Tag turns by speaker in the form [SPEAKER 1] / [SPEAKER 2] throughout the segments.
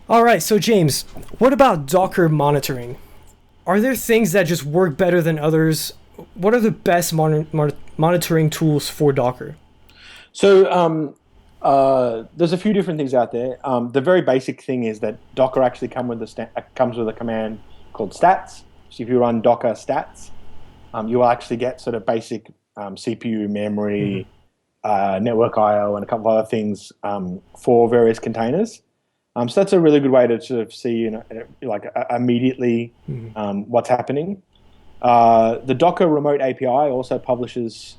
[SPEAKER 1] All right, so James, what about Docker monitoring? Are there things that just work better than others? What are the best monitoring tools for Docker?
[SPEAKER 2] So there's a few different things out there. The very basic thing is that Docker actually comes with a command called stats. So if you run Docker stats, you will actually get sort of basic CPU,
[SPEAKER 1] Hmm.
[SPEAKER 2] memory, network I/O, and a couple of other things for various containers. So that's a really good way to sort of see, immediately
[SPEAKER 1] Hmm.
[SPEAKER 2] what's happening. The Docker Remote API also publishes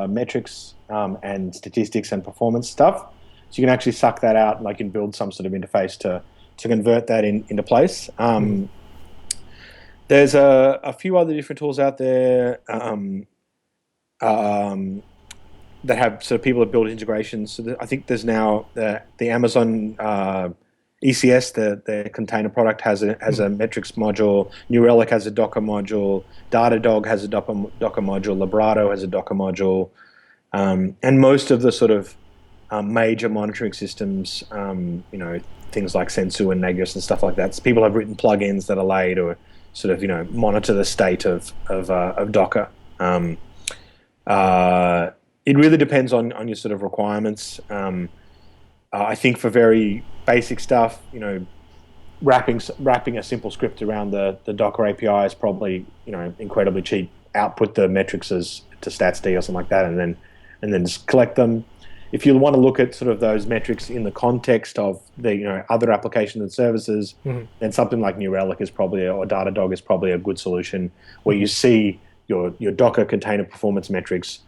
[SPEAKER 2] metrics and statistics and performance stuff. So you can actually suck that out and like and build some sort of interface to convert that into place.
[SPEAKER 1] Hmm.
[SPEAKER 2] There's a few other different tools out there um, that have sort of people have built integrations. So I think there's now the Amazon ECS, the container product has
[SPEAKER 1] Hmm.
[SPEAKER 2] a metrics module. New Relic has a Docker module. Datadog has a Docker module. Librato has a Docker module. And most of the sort of major monitoring systems, things like Sensu and Nagios and stuff like that. So people have written plugins that allow you to sort of, monitor the state of Docker. Um, it really depends on your sort of requirements. I think for very basic stuff, wrapping a simple script around the Docker API is probably incredibly cheap. Output the metrics as to statsd or something like that, and then just collect them. If you want to look at sort of those metrics in the context of the other applications and services,
[SPEAKER 1] Hmm.
[SPEAKER 2] then something like New Relic is probably or Datadog is probably a good solution where you
[SPEAKER 1] Hmm.
[SPEAKER 2] see your Docker container performance metrics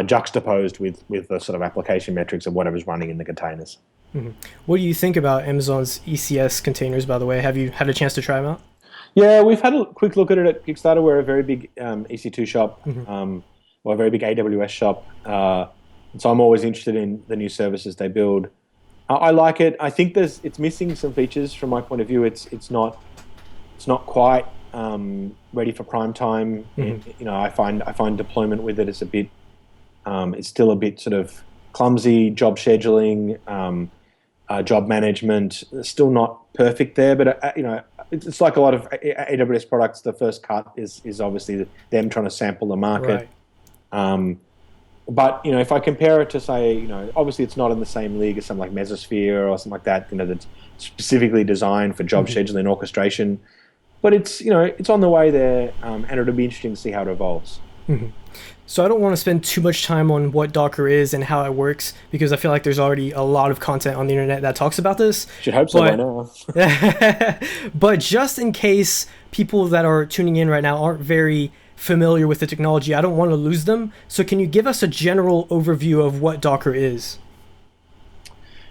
[SPEAKER 2] juxtaposed with the sort of application metrics of whatever's running in the containers.
[SPEAKER 1] Hmm. What do you think about Amazon's ECS containers, by the way? Have you had a chance to try them out?
[SPEAKER 2] Yeah, we've had a quick look at it at Kickstarter. We're a very big EC2 shop,
[SPEAKER 1] Hmm.
[SPEAKER 2] or a very big AWS shop. And so I'm always interested in the new services they build. I like it. I think it's missing some features from my point of view. It's not quite ready for prime time.
[SPEAKER 1] Hmm.
[SPEAKER 2] I find deployment with it is a bit it's still a bit sort of clumsy. Job scheduling, job management, still not perfect there. But it's like a lot of AWS products. The first cut is obviously them trying to sample the market.
[SPEAKER 1] Right.
[SPEAKER 2] Um, but if I compare it to say, obviously it's not in the same league as something like Mesosphere or something like that. That's specifically designed for job
[SPEAKER 1] Hmm.
[SPEAKER 2] scheduling and orchestration. But it's on the way there, and it'll be interesting to see how it evolves.
[SPEAKER 1] Hmm. So I don't want to spend too much time on what Docker is and how it works because I feel like there's already a lot of content on the internet that talks about this.
[SPEAKER 2] Should hope so by
[SPEAKER 1] But
[SPEAKER 2] now.
[SPEAKER 1] but just in case people that are tuning in right now aren't very familiar with the technology, I don't want to lose them. So can you give us a general overview of what Docker is?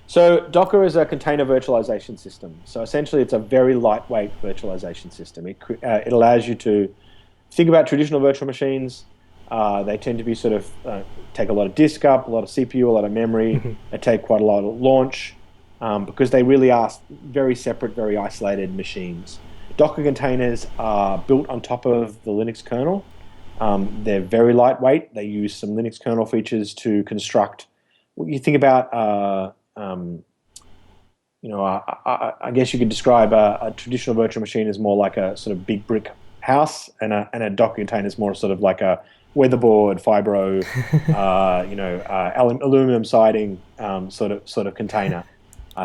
[SPEAKER 2] So Docker is a container virtualization system. So essentially, it's a very lightweight virtualization system. It allows you to think about traditional virtual machines. They tend to be sort of take a lot of disk up, a lot of CPU, a lot of memory.
[SPEAKER 1] Hmm.
[SPEAKER 2] They take quite a lot of launch because they really are very separate, very isolated machines. Docker containers are built on top of the Linux kernel. They're very lightweight. They use some Linux kernel features to construct what you think about. I guess you could describe a traditional virtual machine as more like a sort of big brick house, and a Docker container is more sort of like a weatherboard, fibro, aluminum siding sort of container.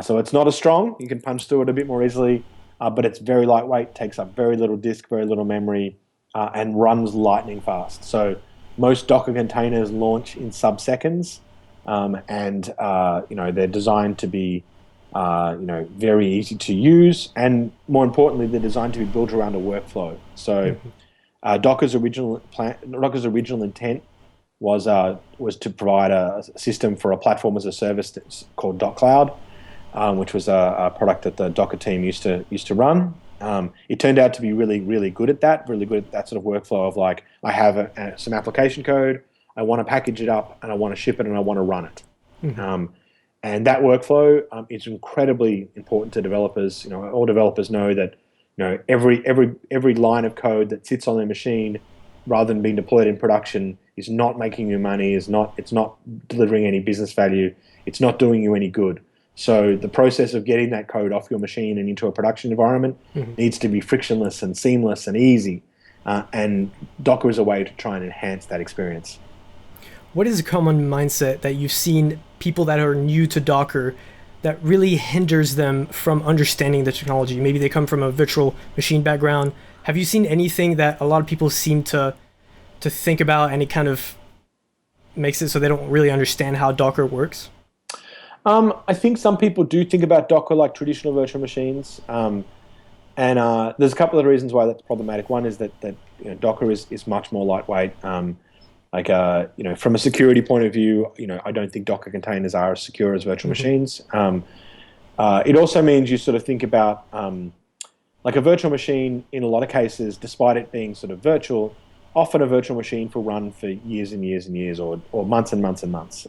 [SPEAKER 2] So it's not as strong. You can punch through it a bit more easily, but it's very lightweight, takes up very little disk, very little memory, and runs lightning fast. So most Docker containers launch in sub-seconds, and they're designed to be very easy to use, and more importantly, they're designed to be built around a workflow. So Docker's original intent was to provide a system for a platform as a service that's called Cloud, which was a product that the Docker team used to run. It turned out to be really, really good at that, really good at that sort of workflow of like, I have some application code, I want to package it up, and I want to ship it, and I want to run it.
[SPEAKER 1] Hmm.
[SPEAKER 2] Um, and that workflow is incredibly important to developers. All developers know that every line of code that sits on their machine, rather than being deployed in production, is not making you money. It's not delivering any business value. It's not doing you any good. So the process of getting that code off your machine and into a production environment needs to be frictionless and seamless and easy. And Docker is a way to try and enhance that experience.
[SPEAKER 1] What is a common mindset that you've seen people that are new to Docker that really hinders them from understanding the technology? Maybe they come from a virtual machine background. Have you seen anything that a lot of people seem to think about, and it kind of makes it so they don't really understand how Docker works?
[SPEAKER 2] I think some people do think about Docker like traditional virtual machines, and there's a couple of reasons why that's problematic. One is that Docker is much more lightweight. From a security point of view, I don't think Docker containers are as secure as virtual machines. It also means you sort of think about like a virtual machine. In a lot of cases, despite it being sort of virtual, often a virtual machine will run for years and years and years, or months and months and months.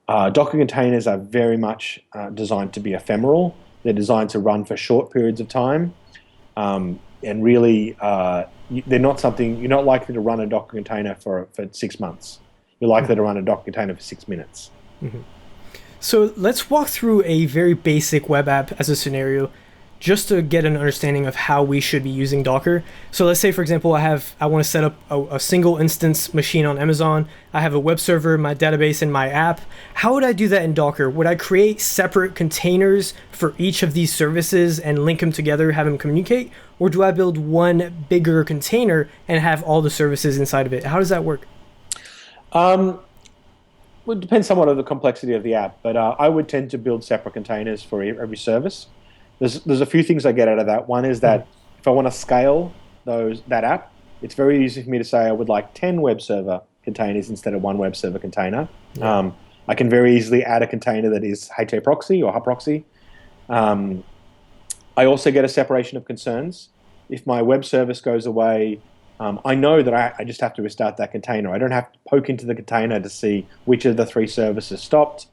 [SPEAKER 2] Docker containers are very much designed to be ephemeral. They're designed to run for short periods of time, and really, they're not something you're not likely to run a Docker container for 6 months. You're likely to run a Docker container for 6 minutes.
[SPEAKER 1] So let's walk through a very basic web app as a scenario, just to get an understanding of how we should be using Docker. So let's say, for example, I want to set up a single instance machine on Amazon. I have a web server, my database, and my app. How would I do that in Docker? Would I create separate containers for each of these services and link them together, have them communicate? Or do I build one bigger container and have all the services inside of it? How does that work?
[SPEAKER 2] Well, it depends somewhat on the complexity of the app, but I would tend to build separate containers for every service. There's a few things I get out of that. One is that if I want to scale that app, it's very easy for me to say I would like 10 web server containers instead of one web server container. Yeah. I can very easily add a container that is HTTP or hub proxy. I also get a separation of concerns. If my web service goes away, I know that I just have to restart that container. I don't have to poke into the container to see which of the 3 services stopped,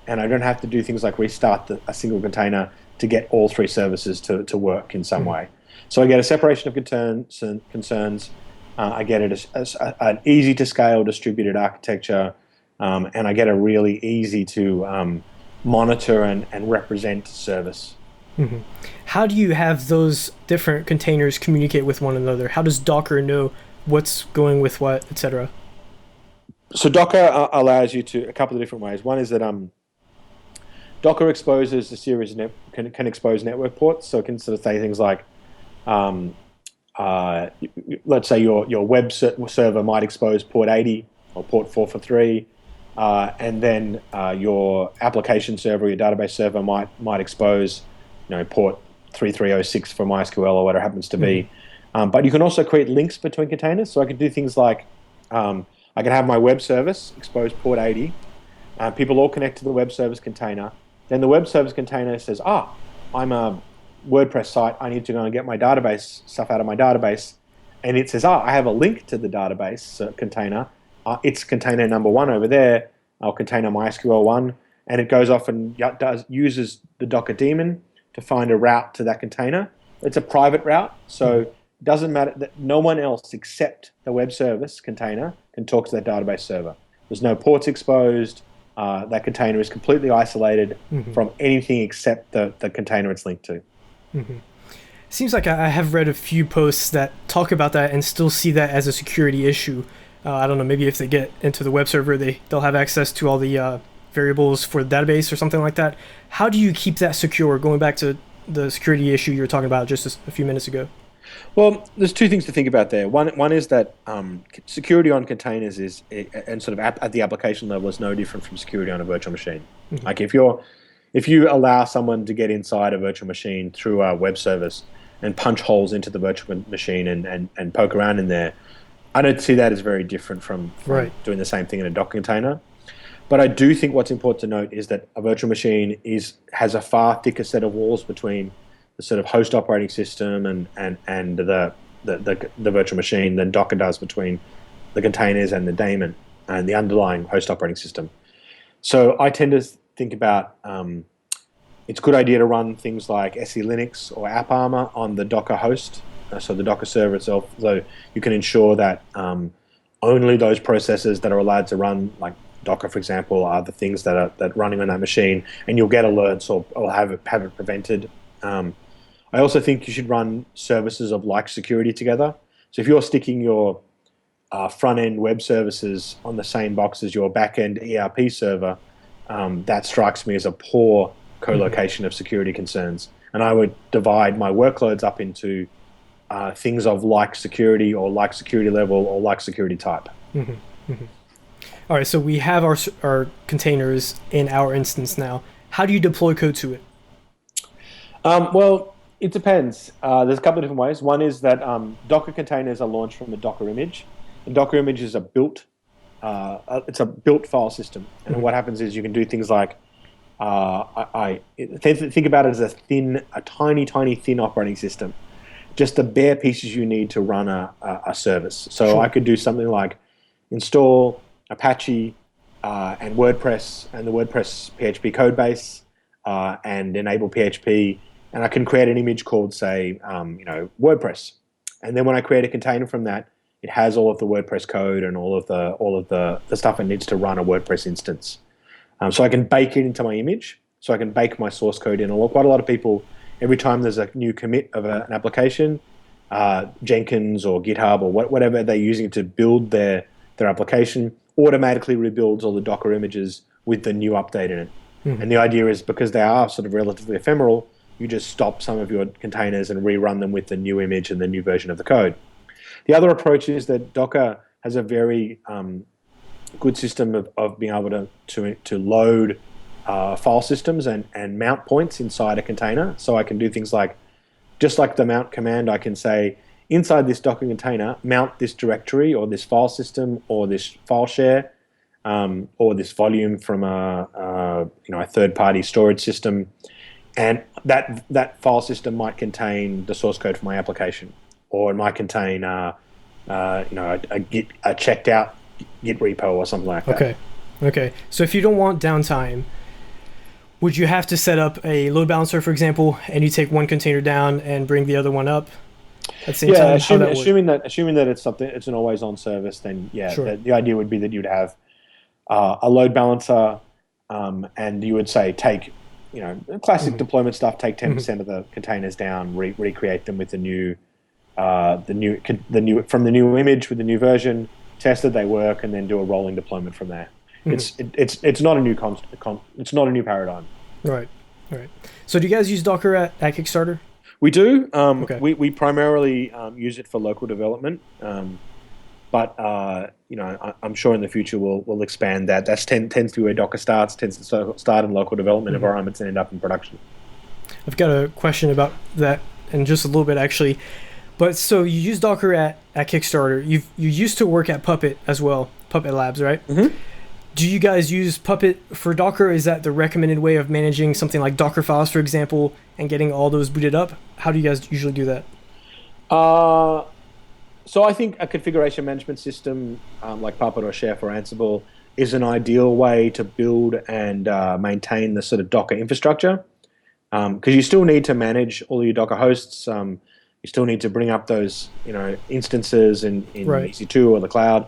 [SPEAKER 2] and I don't have to do things like restart a single container to get all 3 services to work in some way. So I get a separation of concerns. I get an easy to scale distributed architecture, and I get a really easy to monitor and represent service.
[SPEAKER 1] How do you have those different containers communicate with one another? How does Docker know what's going with what, etc.?
[SPEAKER 2] So Docker allows you to a couple of different ways. One is that Docker exposes a series of can expose network ports, so it can sort of say things like, let's say your web server might expose port 80 or port 443, and then your application server, your database server might expose, port 3306 for MySQL or whatever it happens to be. But you can also create links between containers. So I can do things like I can have my web service expose port 80. People all connect to the web service container. Then the web service container says, I'm a WordPress site. I need to go and get my database stuff out of my database. And it says, I have a link to the database container. It's container number 1 over there. I'll container MySQL 1. And it goes off and uses the Docker daemon to find a route to that container. It's a private route, so it doesn't matter that no one else except the web service container can talk to that database server. There's no ports exposed. That container is completely isolated from anything except the container it's linked to.
[SPEAKER 1] Seems like I have read a few posts that talk about that and still see that as a security issue. I don't know, maybe if they get into the web server, they'll have access to all the variables for the database or something like that. How do you keep that secure? Going back to the security issue you were talking about just a few minutes ago.
[SPEAKER 2] Well, there's 2 things to think about there. One is that security on containers and sort of at the application level is no different from security on a virtual machine. Like if you allow someone to get inside a virtual machine through a web service and punch holes into the virtual machine and poke around in there, I don't see that as very different from doing the same thing in a Docker container. But I do think what's important to note is that a virtual machine has a far thicker set of walls between the sort of host operating system and the virtual machine than Docker does between the containers and the daemon and the underlying host operating system. So I tend to think about it's a good idea to run things like SE Linux or AppArmor on the Docker host, so the Docker server itself, so you can ensure that only those processes that are allowed to run, like Docker, for example, are the things that running on that machine, and you'll get alerts or have it prevented. I also think you should run services of like security together. So if you're sticking your front end web services on the same box as your back end ERP server, that strikes me as a poor co-location of security concerns. And I would divide my workloads up into things of like security or like security level or like security type.
[SPEAKER 1] All right, so we have our containers in our instance now. How do you deploy code to it?
[SPEAKER 2] Well, it depends. There's a couple of different ways. One is that Docker containers are launched from a Docker image. The Docker image is it's a built file system, and what happens is you can do things like think about it as a tiny, thin operating system, just the bare pieces you need to run a service. So I could do something like install Apache and WordPress and the WordPress PHP code base and enable PHP, and I can create an image called, say, WordPress. And then when I create a container from that, it has all of the WordPress code and all of the stuff it needs to run a WordPress instance. So I can bake it into my image. So I can bake my source code in. Quite a lot of people, every time there's a new commit of an application, Jenkins or GitHub or whatever they're using to build their application, automatically rebuilds all the Docker images with the new update in it. And the idea is, because they are sort of relatively ephemeral, you just stop some of your containers and rerun them with the new image and the new version of the code. The other approach is that Docker has a very good system of being able to load file systems and mount points inside a container. So I can do things like, just like the mount command, I can say, inside this Docker container, mount this directory or this file system or this file share or this volume from a third-party storage system, and that file system might contain the source code for my application, or it might contain a checked out Git repo or something like that.
[SPEAKER 1] Okay. So if you don't want downtime, would you have to set up a load balancer, for example, and you take one container down and bring the other one up at the same time?
[SPEAKER 2] Assuming that it's an always on service, then sure. The idea would be that you'd have a load balancer, and you would say take classic deployment stuff. Take 10% of the containers down, recreate them with the new from the new image with the new version. Test that they work, and then do a rolling deployment from there. It's not a new it's not a new paradigm.
[SPEAKER 1] Right. So do you guys use Docker at Kickstarter?
[SPEAKER 2] We do. We primarily use it for local development, but I'm sure in the future we'll expand that. That tends to be where Docker starts. Tends to start in local development environments and end up in production.
[SPEAKER 1] I've got a question about that in just a little bit, actually. But so you use Docker at Kickstarter. You used to work at Puppet as well, Puppet Labs, right? Do you guys use Puppet for Docker? Is that the recommended way of managing something like Docker files, for example, and getting all those booted up? How do you guys usually do that?
[SPEAKER 2] So I think a configuration management system like Puppet or Chef or Ansible is an ideal way to build and maintain the sort of Docker infrastructure, because you still need to manage all your Docker hosts. You still need to bring up those instances in EC2 or the cloud.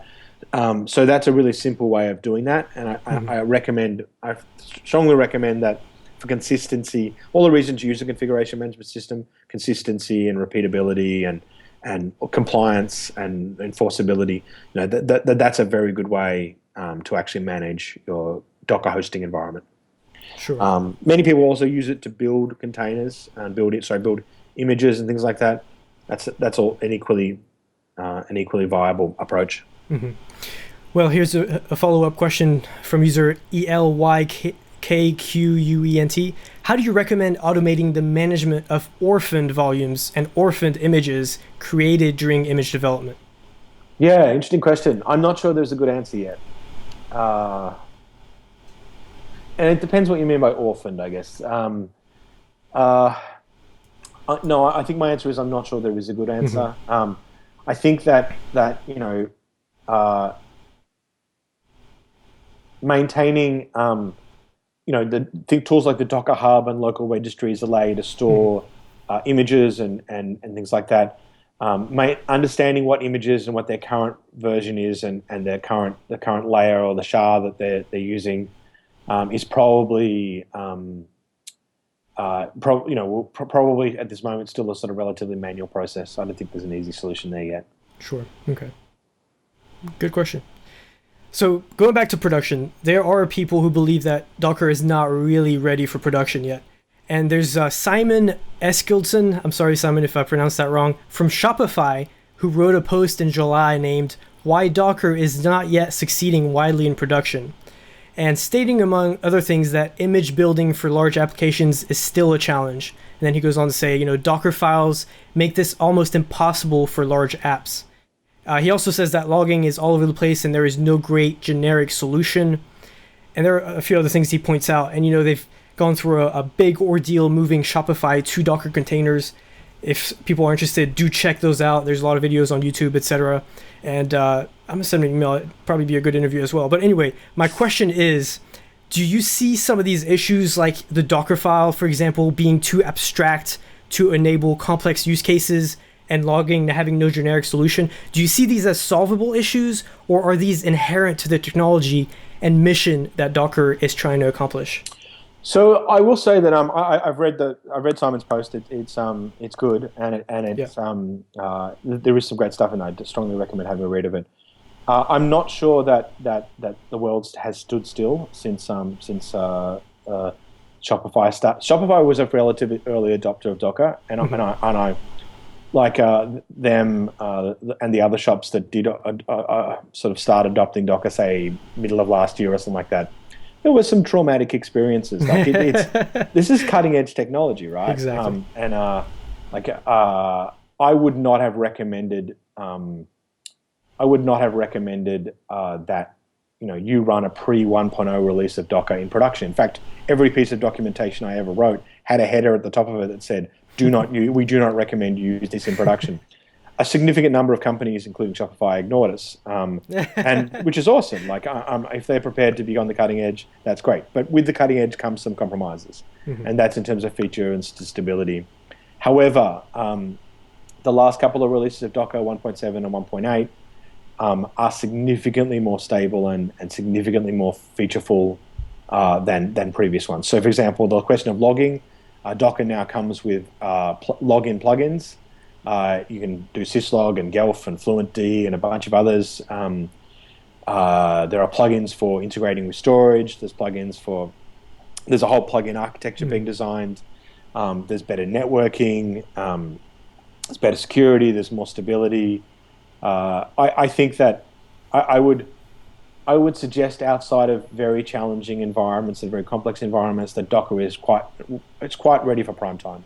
[SPEAKER 2] So that's a really simple way of doing that, and I strongly recommend that for consistency. All the reasons you use a configuration management system: consistency and repeatability and compliance and enforceability. That's a very good way to actually manage your Docker hosting environment.
[SPEAKER 1] Sure.
[SPEAKER 2] Many people also use it to build containers and build images and things like that. That's all an equally viable approach.
[SPEAKER 1] Well, here's a follow-up question from user ELYKQUENT. How do you recommend automating the management of orphaned volumes and orphaned images created during image development?
[SPEAKER 2] Yeah, interesting question. I'm not sure there's a good answer yet. And it depends what you mean by orphaned, I guess. No, I think my answer is I'm not sure there is a good answer. I think that maintaining tools like the Docker Hub and local registries allow you to store images and things like that. understanding what images and what their current version is, and the current layer or the SHA that they're using, is probably probably at this moment still a sort of relatively manual process. I don't think there's an easy solution there yet.
[SPEAKER 1] Sure. Okay. Good question. So going back to production, there are people who believe that Docker is not really ready for production yet. And there's Simon Eskildsen, I'm sorry, Simon, if I pronounced that wrong, from Shopify, who wrote a post in July named "Why Docker is Not Yet Succeeding Widely in Production," and stating, among other things, that image building for large applications is still a challenge. And then he goes on to say, Docker files make this almost impossible for large apps. He also says that logging is all over the place and there is no great generic solution. And there are a few other things he points out. And, they've gone through a big ordeal moving Shopify to Docker containers. If people are interested, do check those out. There's a lot of videos on YouTube, etc. And I'm going to send an email. It'd probably be a good interview as well. But anyway, my question is, do you see some of these issues, like the Docker file, for example, being too abstract to enable complex use cases, and logging having no generic solution? Do you see these as solvable issues, or are these inherent to the technology and mission that Docker is trying to accomplish?
[SPEAKER 2] So I will say that I've read Simon's post. It's good, and it's there is some great stuff, and I strongly recommend having a read of it. I'm not sure that the world has stood still since Shopify Shopify was a relatively early adopter of Docker, and I like them and the other shops that did sort of start adopting Docker, say middle of last year or something like that. There were some traumatic experiences. Like this is cutting edge technology, right?
[SPEAKER 1] Exactly.
[SPEAKER 2] I would not have recommended. I would not have recommended that you run a pre 1.0 release of Docker in production. In fact, every piece of documentation I ever wrote had a header at the top of it that said, we do not recommend you use this in production." A significant number of companies, including Shopify, ignored us, and which is awesome. Like, if they're prepared to be on the cutting edge, that's great. But with the cutting edge comes some compromises, and that's in terms of feature and stability. However, the last couple of releases of Docker 1.7 and 1.8 are significantly more stable and significantly more featureful than previous ones. So, for example, the question of logging, Docker now comes with login plugins. You can do syslog and Guelph and FluentD and a bunch of others. There are plugins for integrating with storage. There's a whole plugin architecture being designed. There's better networking. There's better security. There's more stability. I think that I would suggest, outside of very challenging environments and very complex environments, that Docker is quite ready for prime time.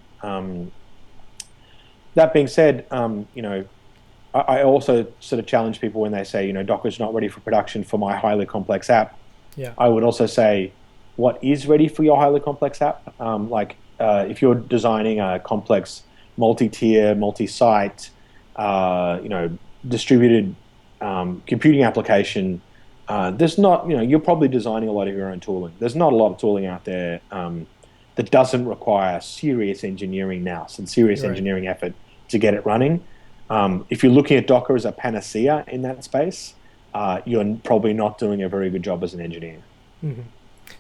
[SPEAKER 2] That being said, I also sort of challenge people when they say, Docker's not ready for production for my highly complex app.
[SPEAKER 1] Yeah.
[SPEAKER 2] I would also say, what is ready for your highly complex app? If you're designing a complex multi-tier, multi-site, distributed computing application, there's not, you're probably designing a lot of your own tooling. There's not a lot of tooling out there that doesn't require serious engineering nous and serious engineering effort to get it running. If you're looking at Docker as a panacea in that space, you're probably not doing a very good job as an engineer.
[SPEAKER 1] Mm-hmm.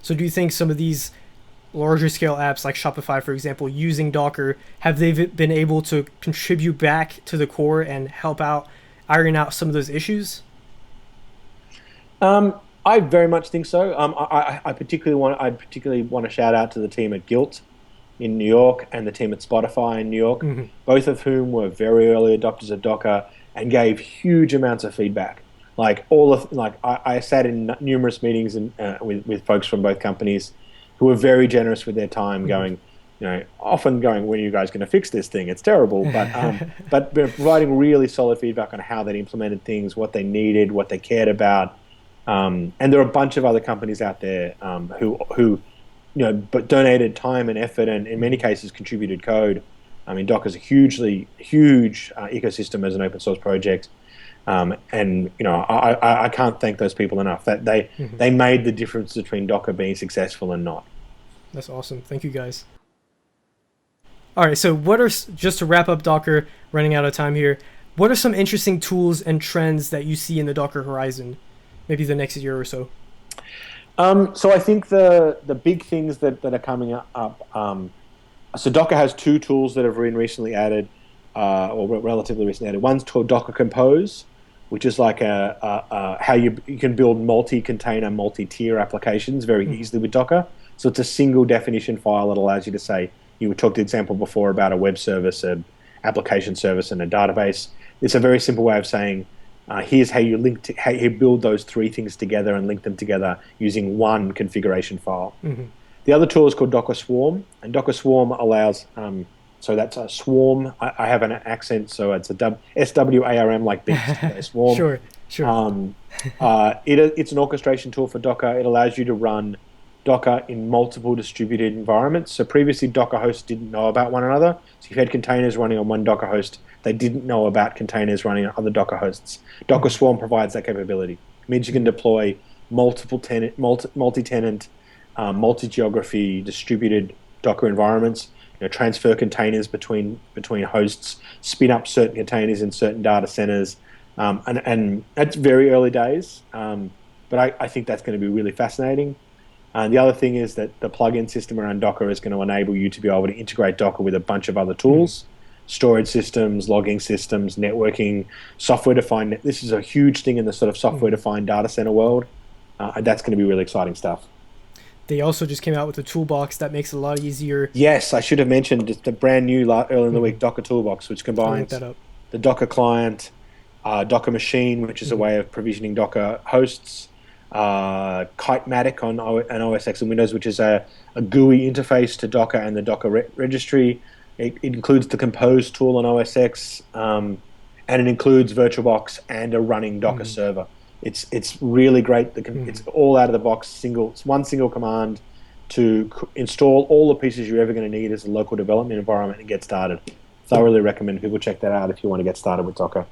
[SPEAKER 1] So do you think some of these larger scale apps like Shopify, for example, using Docker, have they been able to contribute back to the core and help out iron out some of those issues?
[SPEAKER 2] I very much think so. I particularly want to shout out to the team at Guilt in New York and the team at Spotify in New York, both of whom were very early adopters of Docker and gave huge amounts of feedback. I sat in numerous meetings with folks from both companies who were very generous with their time, going, often going, "When are you guys going to fix this thing? It's terrible." But providing really solid feedback on how they implemented things, what they needed, what they cared about. And there are a bunch of other companies out there who but donated time and effort, and in many cases contributed code. I mean, Docker's a huge ecosystem as an open source project, and I can't thank those people enough. That they made the difference between Docker being successful and not.
[SPEAKER 1] That's awesome. Thank you, guys. All right, so just to wrap up Docker, running out of time here, what are some interesting tools and trends that you see in the Docker horizon, maybe the next year or so?
[SPEAKER 2] So I think the big things that are coming up. So Docker has two tools that have been recently added, or relatively recently added. One's called Docker Compose, which is like how you can build multi-container, multi-tier applications very easily with Docker. So it's a single definition file that allows you to say, you talked the example before about a web service, an application service, and a database. It's a very simple way of saying, here's how how you build those three things together and link them together using one configuration file. The other tool is called Docker Swarm, and Docker Swarm allows, so that's a swarm. I have an accent, so it's a SWARM, like beast, swarm.
[SPEAKER 1] Sure, sure.
[SPEAKER 2] It's an orchestration tool for Docker. It allows you to run Docker in multiple distributed environments. So previously, Docker hosts didn't know about one another. So if you had containers running on one Docker host, they didn't know about containers running on other Docker hosts. Docker Swarm provides that capability. It means you can deploy multi-tenant, multi-geography, distributed Docker environments. Transfer containers between hosts, spin up certain containers in certain data centers, and that's very early days. But I think that's going to be really fascinating. And the other thing is that the plugin system around Docker is going to enable you to be able to integrate Docker with a bunch of other tools, storage systems, logging systems, networking, software-defined. This is a huge thing in the sort of software-defined data center world. And that's going to be really exciting stuff.
[SPEAKER 1] They also just came out with a toolbox that makes it a lot easier.
[SPEAKER 2] Yes, I should have mentioned the brand new earlier in the week Docker Toolbox, which combines the Docker client, Docker machine, which is a way of provisioning Docker hosts, Kitematic on an OS X and Windows, which is a GUI interface to Docker and the Docker registry. It includes the Compose tool on OS X, and it includes VirtualBox and a running Docker server. It's really great. It's all out of the box. It's one single command to install all the pieces you're ever going to need as a local development environment and get started. Thoroughly recommend people check that out if you want to get started with Docker.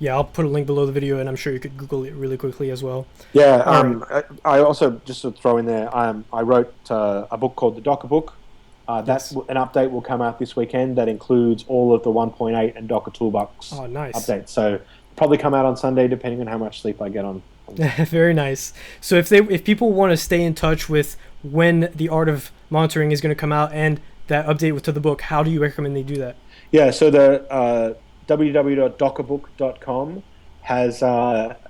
[SPEAKER 1] Yeah, I'll put a link below the video, and I'm sure you could Google it really quickly as well.
[SPEAKER 2] Yeah, right. I also, just to throw in there, I wrote a book called The Docker Book. Yes. An update will come out this weekend that includes all of the 1.8 and Docker Toolbox updates. So probably come out on Sunday, depending on how much sleep I get on.
[SPEAKER 1] Very nice. So if people want to stay in touch with when the Art of Monitoring is going to come out and that update to the book, how do you recommend they do that?
[SPEAKER 2] Yeah, so the www.dockerbook.com has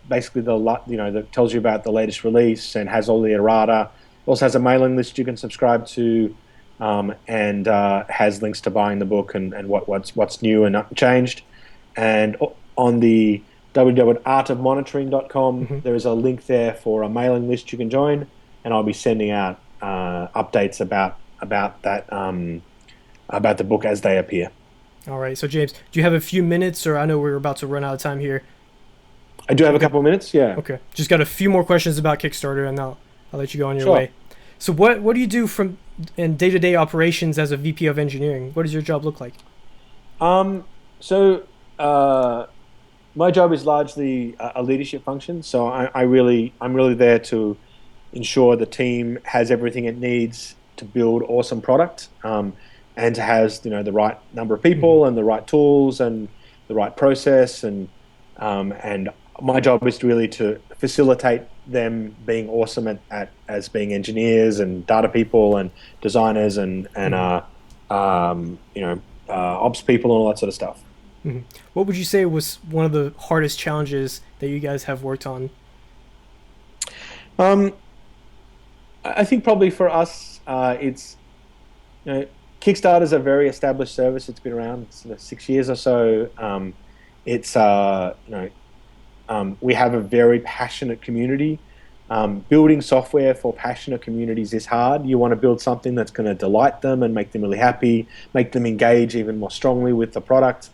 [SPEAKER 2] basically that tells you about the latest release and has all the errata. It also has a mailing list you can subscribe to, and has links to buying the book and what's new and changed. And on the www.artofmonitoring.com, there is a link there for a mailing list you can join, and I'll be sending out updates about the book as they appear.
[SPEAKER 1] All right. So James, do you have a few minutes, or I know we're about to run out of time here?
[SPEAKER 2] I do have a couple of minutes. Yeah.
[SPEAKER 1] Okay. Just got a few more questions about Kickstarter, and I'll let you go on your way. So what do you do in day-to-day operations as a VP of engineering? What does your job look like?
[SPEAKER 2] My job is largely a leadership function. So I'm really there to ensure the team has everything it needs to build awesome product, and to has the right number of people and the right tools and the right process, and my job is really to facilitate them being awesome as being engineers and data people and designers and ops people and all that sort of stuff.
[SPEAKER 1] What would you say was one of the hardest challenges that you guys have worked on?
[SPEAKER 2] I think probably for us, it's Kickstarter is a very established service. It's been around 6 years or so. We have a very passionate community. Building software for passionate communities is hard. You want to build something that's going to delight them and make them really happy, make them engage even more strongly with the product.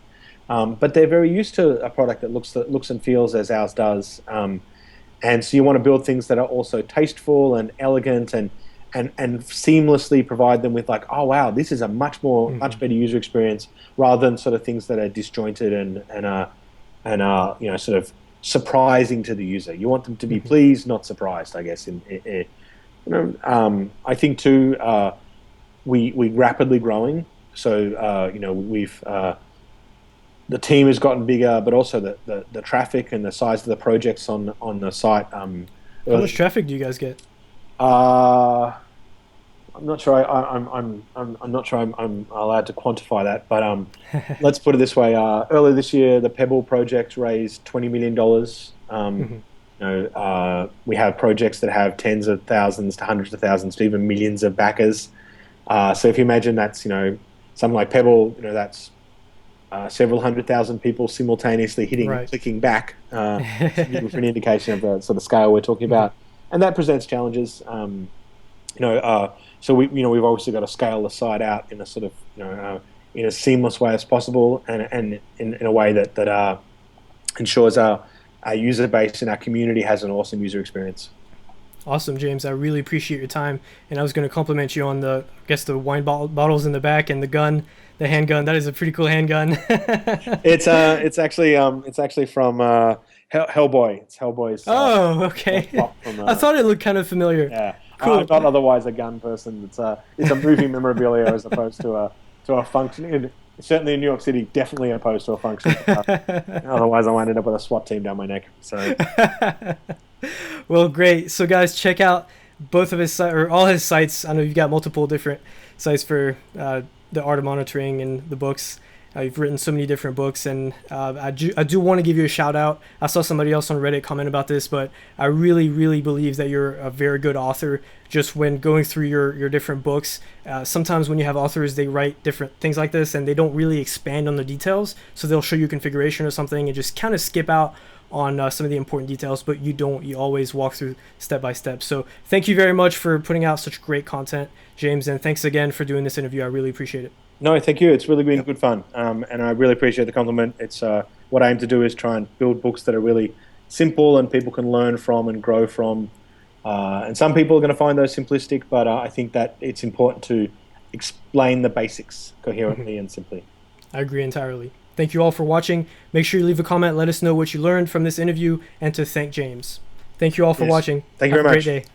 [SPEAKER 2] But they're very used to a product that looks and feels as ours does. And so you want to build things that are also tasteful and elegant and seamlessly provide them with oh wow, this is a much better user experience, rather than sort of things that are disjointed and are sort of surprising to the user. You want them to be pleased, not surprised, I guess. I think too, we rapidly growing. we've the team has gotten bigger, but also the traffic and the size of the projects on the site.
[SPEAKER 1] How much traffic do you guys get?
[SPEAKER 2] Uh, I'm not sure. I'm not sure. I'm allowed to quantify that, but let's put it this way. Earlier this year, the Pebble project raised $20 million.
[SPEAKER 1] Mhm.
[SPEAKER 2] We have projects that have tens of thousands to hundreds of thousands to even millions of backers. So if you imagine that's something like Pebble, that's several hundred thousand people simultaneously hitting and
[SPEAKER 1] Right.
[SPEAKER 2] clicking back, to give you an indication of the sort of scale we're talking about, and that presents challenges. So we've obviously got to scale the site out in a sort of in a seamless way as possible, and in a way that ensures our user base and our community has an awesome user experience.
[SPEAKER 1] Awesome, James. I really appreciate your time, and I was going to compliment you on the wine bottles in the back and the gun, the handgun. That is a pretty cool handgun.
[SPEAKER 2] It's actually from Hellboy. It's Hellboy's
[SPEAKER 1] Oh, okay.
[SPEAKER 2] prop from
[SPEAKER 1] I thought it looked kind of familiar.
[SPEAKER 2] yeah. I'm
[SPEAKER 1] Cool.
[SPEAKER 2] not otherwise a gun person. It's a movie memorabilia as opposed to a function. Certainly in New York City, definitely opposed to a function. Otherwise, I might end up with a SWAT team down my neck. So
[SPEAKER 1] Well, great. So, guys, check out both of his or all his sites. I know you've got multiple different sites for the art of monitoring and the books. You've written so many different books, and I do want to give you a shout out. I saw somebody else on Reddit comment about this, but I really, really believe that you're a very good author. Just when going through your different books, sometimes when you have authors, they write different things like this, and they don't really expand on the details. So they'll show you configuration or something, and just kind of skip out on some of the important details, but you don't. You always walk through step by step. So thank you very much for putting out such great content, James, and thanks again for doing this interview. I really appreciate it.
[SPEAKER 2] no, thank you. It's really been good fun, and I really appreciate the compliment. It's what I aim to do is try and build books that are really simple and people can learn from and grow from. And some people are going to find those simplistic, but I think that it's important to explain the basics coherently and simply.
[SPEAKER 1] I agree entirely. Thank you all for watching. Make sure you leave a comment, let us know what you learned from this interview, and to thank James. Thank you all for
[SPEAKER 2] Yes.
[SPEAKER 1] watching.
[SPEAKER 2] Thank you
[SPEAKER 1] Have
[SPEAKER 2] very
[SPEAKER 1] a
[SPEAKER 2] much.
[SPEAKER 1] great day.